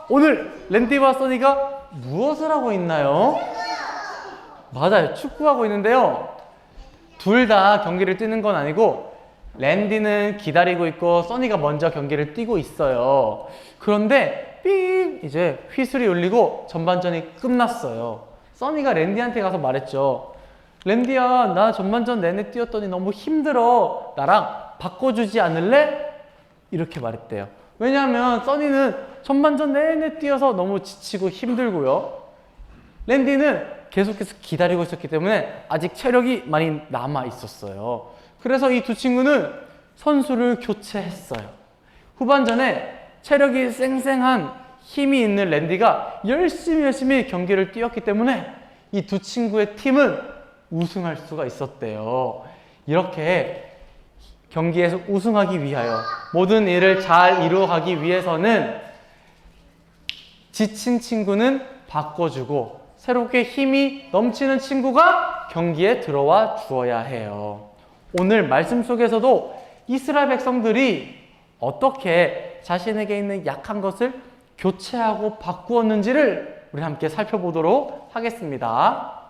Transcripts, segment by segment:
오늘 랜디와 써니가 무엇을 하고 있나요? 맞아요, 축구하고 있는데요. 둘 다 경기를 뛰는 건 아니고 랜디는 기다리고 있고 써니가 먼저 경기를 뛰고 있어요. 그런데 삥 이제 휘슬이 울리고 전반전이 끝났어요. 써니가 랜디한테 가서 말했죠. 랜디야, 나 전반전 내내 뛰었더니 너무 힘들어. 나랑 바꿔주지 않을래? 이렇게 말했대요. 왜냐하면 써니는 전반전 내내 뛰어서 너무 지치고 힘들고요. 랜디는 계속해서 기다리고 있었기 때문에 아직 체력이 많이 남아 있었어요. 그래서 이 두 친구는 선수를 교체했어요. 후반전에 체력이 쌩쌩한 힘이 있는 랜디가 열심히 경기를 뛰었기 때문에 이 두 친구의 팀은 우승할 수가 있었대요. 이렇게 경기에서 우승하기 위하여 모든 일을 잘 이루어가기 위해서는 지친 친구는 바꿔주고 새롭게 힘이 넘치는 친구가 경기에 들어와 주어야 해요. 오늘 말씀 속에서도 이스라엘 백성들이 어떻게 자신에게 있는 약한 것을 교체하고 바꾸었는지를 우리 함께 살펴보도록 하겠습니다.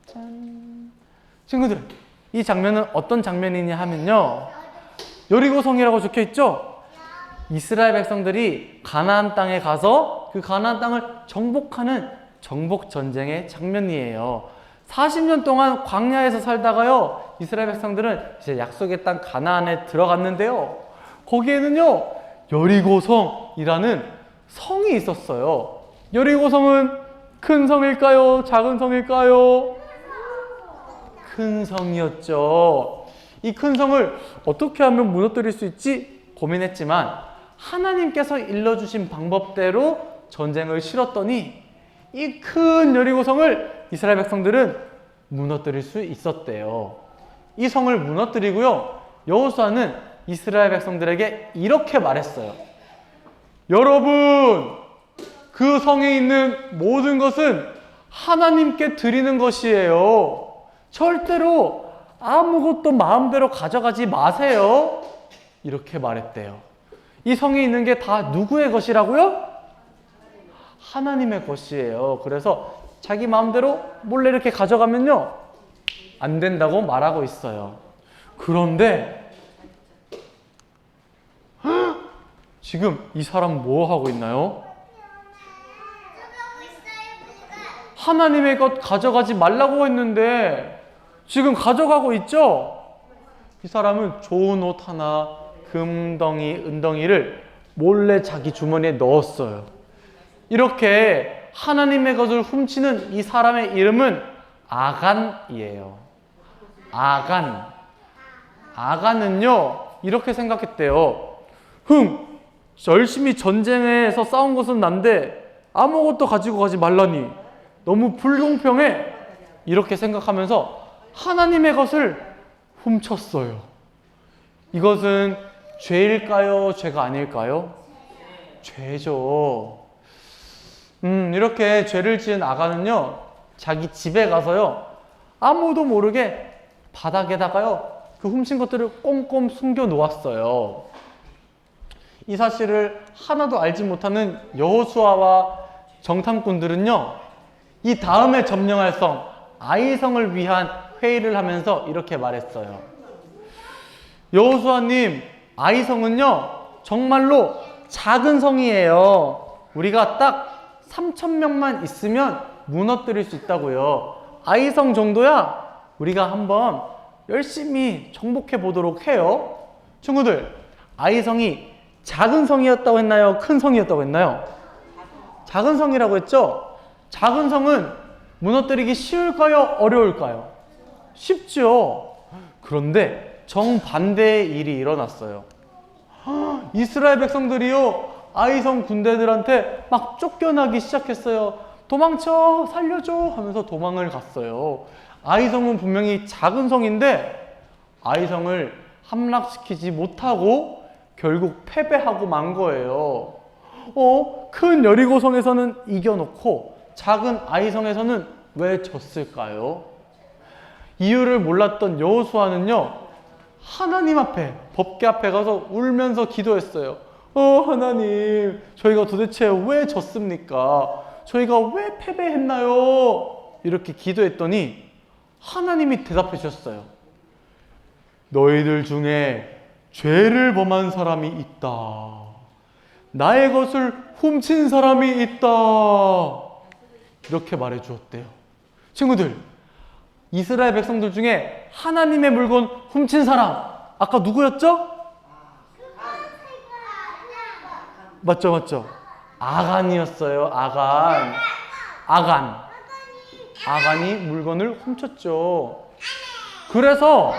짠. 친구들, 이 장면은 어떤 장면이냐 하면요, 여리고성이라고 적혀 있죠? 이스라엘 백성들이 가나안 땅에 가서 그 가나안 땅을 정복하는 정복 전쟁의 장면이에요. 40년 동안 광야에서 살다가요, 이스라엘 백성들은 이제 약속의 땅 가나안에 들어갔는데요, 거기에는요 여리고성이라는 성이 있었어요. 여리고성은 큰 성일까요? 작은 성일까요? 큰 성이었죠. 이 큰 성을 어떻게 하면 무너뜨릴 수 있지 고민했지만 하나님께서 일러주신 방법대로 전쟁을 치렀더니 이 큰 여리고성을 이스라엘 백성들은 무너뜨릴 수 있었대요. 이 성을 무너뜨리고요, 여호수아는 이스라엘 백성들에게 이렇게 말했어요. 여러분, 그 성에 있는 모든 것은 하나님께 드리는 것이에요. 절대로 아무것도 마음대로 가져가지 마세요. 이렇게 말했대요. 이 성에 있는 게 다 누구의 것이라고요? 하나님의 것이에요. 그래서 자기 마음대로 몰래 이렇게 가져가면요, 안 된다고 말하고 있어요. 그런데 지금 이 사람 뭐 하고 있나요? 하나님의 것 가져가지 말라고 했는데 지금 가져가고 있죠? 이 사람은 좋은 옷 하나, 금덩이, 은덩이를 몰래 자기 주머니에 넣었어요. 이렇게 하나님의 것을 훔치는 이 사람의 이름은 아간이에요. 아간은요, 이렇게 생각했대요. 열심히 전쟁에서 싸운 것은 난데 아무것도 가지고 가지 말라니 너무 불공평해. 이렇게 생각하면서 하나님의 것을 훔쳤어요. 이것은 죄일까요? 죄가 아닐까요? 죄죠. 이렇게 죄를 지은 아간은요, 자기 집에 가서요, 아무도 모르게 바닥에다가요, 그 훔친 것들을 꼼꼼 숨겨 놓았어요. 이 사실을 하나도 알지 못하는 여호수아와 정탐꾼들은요, 이 다음에 점령할 성 아이성을 위한 회의를 하면서 이렇게 말했어요. 여호수아님, 아이성은요 정말로 작은 성이에요. 우리가 딱 3,000명만 있으면 무너뜨릴 수 있다고요. 아이성 정도야 우리가 한번 열심히 정복해 보도록 해요. 친구들, 아이성이 작은 성이었다고 했나요? 큰 성이었다고 했나요? 작은 성이라고 했죠? 작은 성은 무너뜨리기 쉬울까요? 어려울까요? 쉽죠. 그런데 정반대의 일이 일어났어요. 이스라엘 백성들이요, 아이성 군대들한테 막 쫓겨나기 시작했어요. 도망쳐, 살려줘 하면서 도망을 갔어요. 아이성은 분명히 작은 성인데 아이성을 함락시키지 못하고 결국 패배하고 만 거예요. 큰 여리고성에서는 이겨놓고 작은 아이성에서는 왜 졌을까요? 이유를 몰랐던 여호수아는요, 하나님 앞에, 법궤 앞에 가서 울면서 기도했어요. 하나님, 저희가 도대체 왜 졌습니까? 저희가 왜 패배했나요? 이렇게 기도했더니 하나님이 대답해 주셨어요. 너희들 중에 죄를 범한 사람이 있다. 나의 것을 훔친 사람이 있다. 이렇게 말해 주었대요. 친구들, 이스라엘 백성들 중에 하나님의 물건 훔친 사람, 아까 누구였죠? 맞죠? 아간이었어요. 아간이 물건을 훔쳤죠. 그래서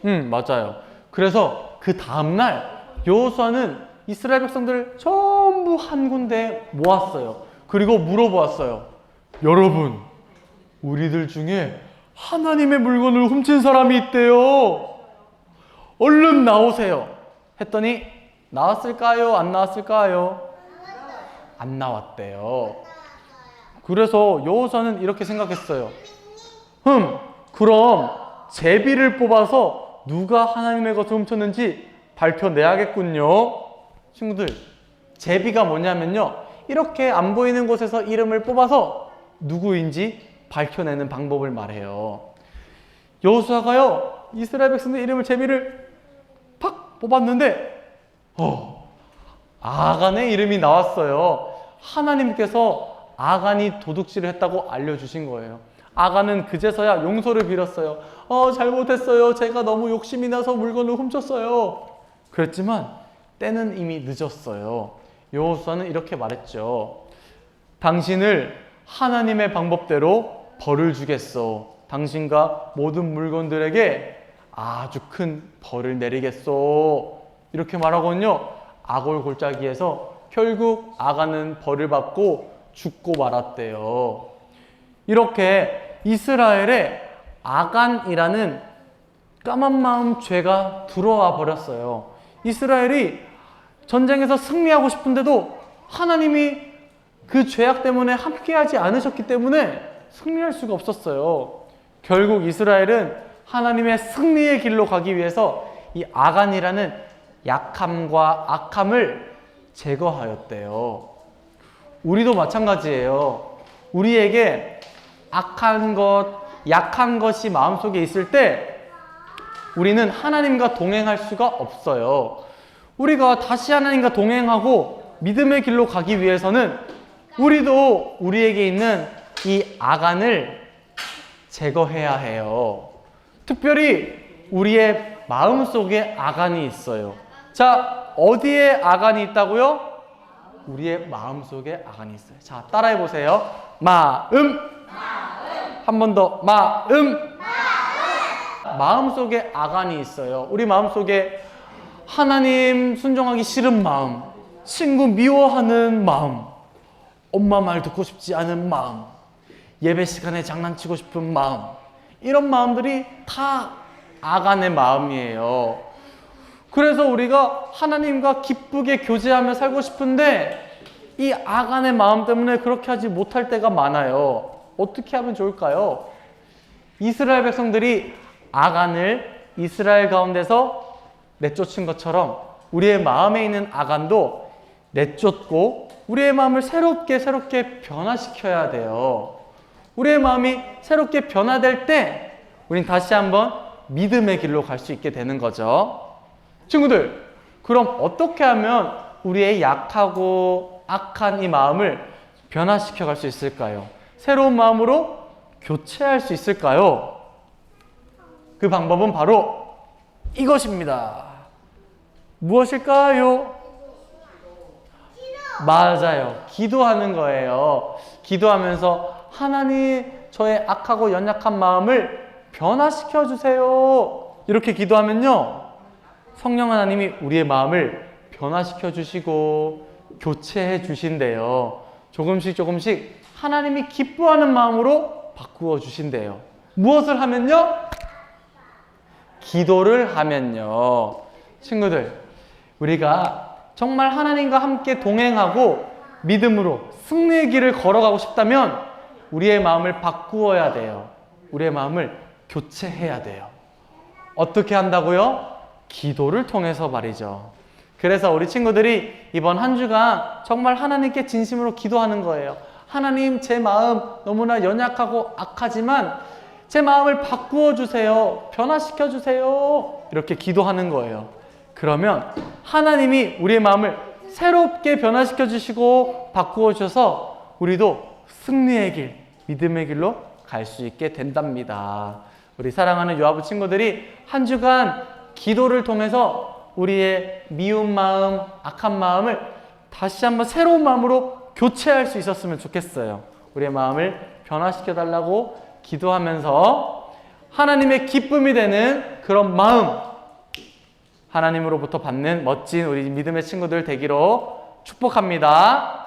맞아요. 그래서 그 다음날 여호수아는 이스라엘 백성들을 전부 한 군데에 모았어요. 그리고 물어보았어요. 여러분, 우리들 중에 하나님의 물건을 훔친 사람이 있대요. 얼른 나오세요. 했더니 나왔을까요? 안 나왔을까요? 안 나왔대요. 그래서 여호수아는 이렇게 생각했어요. 그럼 제비를 뽑아서 누가 하나님의 것을 훔쳤는지 발표내야겠군요. 친구들, 제비가 뭐냐면요, 이렇게 안 보이는 곳에서 이름을 뽑아서 누구인지 밝혀내는 방법을 말해요. 여호수아가요, 이스라엘 백성들 이름을, 제비를 팍 뽑았는데 아간의 이름이 나왔어요. 하나님께서 아간이 도둑질을 했다고 알려주신 거예요. 아간은 그제서야 용서를 빌었어요. 잘못했어요. 제가 너무 욕심이 나서 물건을 훔쳤어요. 그랬지만 때는 이미 늦었어요. 여호수아는 이렇게 말했죠. 당신을 하나님의 방법대로 벌을 주겠소. 당신과 모든 물건들에게 아주 큰 벌을 내리겠소. 이렇게 말하거든요. 아골 골짜기에서 결국 아간은 벌을 받고 죽고 말았대요. 이렇게 이스라엘에 아간이라는 까만 마음 죄가 들어와 버렸어요. 이스라엘이 전쟁에서 승리하고 싶은데도 하나님이 그 죄악 때문에 함께하지 않으셨기 때문에 승리할 수가 없었어요. 결국 이스라엘은 하나님의 승리의 길로 가기 위해서 이 아간이라는 약함과 악함을 제거하였대요. 우리도 마찬가지예요. 우리에게 악한 것, 약한 것이 마음속에 있을 때 우리는 하나님과 동행할 수가 없어요. 우리가 다시 하나님과 동행하고 믿음의 길로 가기 위해서는 우리도 우리에게 있는 이 아간을 제거해야 해요. 특별히 우리의 마음속에 아간이 있어요. 자, 어디에 아간이 있다고요? 우리의 마음속에 아간이 있어요. 자, 따라해 보세요. 마음. 한 번 더. 마음. 마음속에 아간이 있어요. 우리 마음속에 하나님 순종하기 싫은 마음, 친구 미워하는 마음, 엄마 말 듣고 싶지 않은 마음, 예배 시간에 장난치고 싶은 마음, 이런 마음들이 다 아간의 마음이에요. 그래서 우리가 하나님과 기쁘게 교제하며 살고 싶은데 이 아간의 마음 때문에 그렇게 하지 못할 때가 많아요. 어떻게 하면 좋을까요? 이스라엘 백성들이 아간을 이스라엘 가운데서 내쫓은 것처럼 우리의 마음에 있는 아간도 내쫓고 우리의 마음을 새롭게 변화시켜야 돼요. 우리의 마음이 새롭게 변화될 때 우린 다시 한번 믿음의 길로 갈 수 있게 되는 거죠. 친구들, 그럼 어떻게 하면 우리의 약하고 악한 이 마음을 변화시켜 갈 수 있을까요? 새로운 마음으로 교체할 수 있을까요? 그 방법은 바로 이것입니다. 무엇일까요? 맞아요. 기도하는 거예요. 기도하면서 하나님, 저의 악하고 연약한 마음을 변화시켜 주세요. 이렇게 기도하면요, 성령 하나님이 우리의 마음을 변화시켜 주시고 교체해 주신대요. 조금씩 하나님이 기뻐하는 마음으로 바꾸어 주신대요. 무엇을 하면요? 기도를 하면요. 친구들, 우리가 정말 하나님과 함께 동행하고 믿음으로 승리의 길을 걸어가고 싶다면 우리의 마음을 바꾸어야 돼요. 우리의 마음을 교체해야 돼요. 어떻게 한다고요? 기도를 통해서 말이죠. 그래서 우리 친구들이 이번 한 주간 정말 하나님께 진심으로 기도하는 거예요. 하나님, 제 마음 너무나 연약하고 악하지만 제 마음을 바꾸어 주세요. 변화시켜 주세요. 이렇게 기도하는 거예요. 그러면 하나님이 우리의 마음을 새롭게 변화시켜 주시고 바꾸어 주셔서 우리도 승리의 길, 믿음의 길로 갈 수 있게 된답니다. 우리 사랑하는 요아부 친구들이 한 주간 기도를 통해서 우리의 미운 마음, 악한 마음을 다시 한번 새로운 마음으로 교체할 수 있었으면 좋겠어요. 우리의 마음을 변화시켜 달라고 기도하면서 하나님의 기쁨이 되는 그런 마음, 하나님으로부터 받는 멋진 우리 믿음의 친구들 되기로 축복합니다.